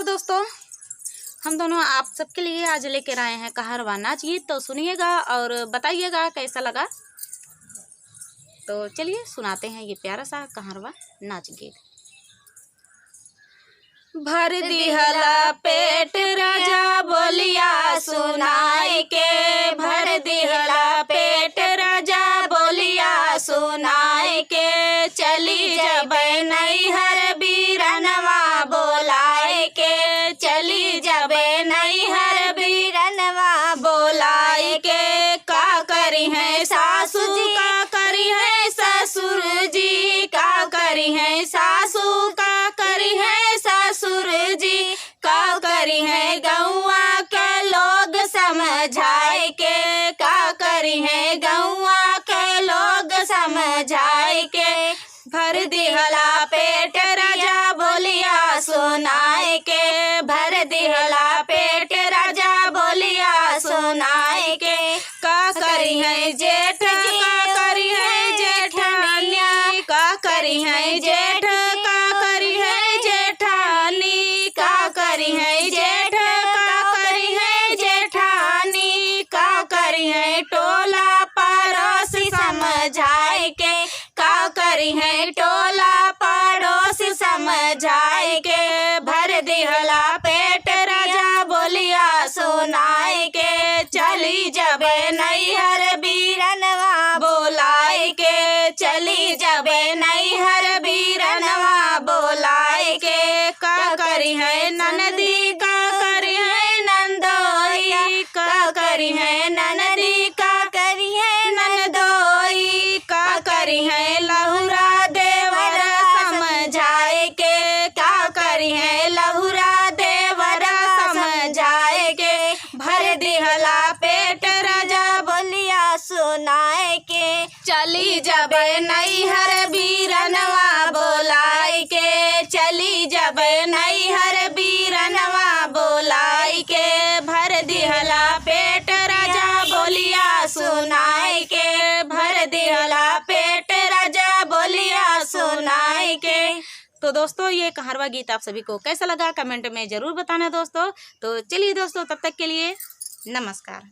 नमस्कार दोस्तों, हम दोनों आप सबके लिए आज लेकर आए हैं कहरवा नाच गीत। तो सुनिएगा और बताइएगा कैसा लगा। तो चलिए सुनाते हैं ये प्यारा सा कहरवा नाच गीत। भर दिहला पेट राजा बोलिया सुनाई के, भर दिहला पेट राजा बोलिया सुनाई के, चली जब नैहर बीरनवा बोलाए के, चली जब नैहर बीरनवा बोलाए के, का करी है सासू का करी है ससुर जी, का करी है सासू का करी है ससुर जी, का करी है गौआ के लोग समझाए के, का करी है गौआ के लोग समझाए के, भर दिहला पेट राजा बोलिया सुनाए के, भर दिहला पेट राजा बोलिया सुनाए के, का करी है जेठ का करी है जेठानिया, का करी है जेठ का करी है जेठानी, का करी है जेठ का करी है जेठानी, का करी है टोला पड़ोसी समझाए के, का करी है टोला पड़ोसी समझाए के, भर दिहला पेट राजा बोलिया सुनाए के, चली जब नैहर बीरनवा बोलाए के, चली जब नैहर बीरनवा बोलाए के, का करी है ननदी का करी है नंदोई, का करी है ननदी का करी है नंदोई, का करी है लहुरा देवर समझाए के, का करी है लहुरा देवर समझाए के, भर दिहला पेट राजा बोलिया सुनाए के, चली जब नैहर बीरनवा बोलाए के, चली जब नैहर बीरनवा बोलाए के, भर दिहला पेट राजा बोलिया सुनाए के, भर दिहला पेट राजा बोलिया सुनाए के। तो दोस्तों ये कहरवा गीत आप सभी को कैसा लगा कमेंट में ज़रूर बताना दोस्तों। तो चलिए दोस्तों तब तक के लिए नमस्कार।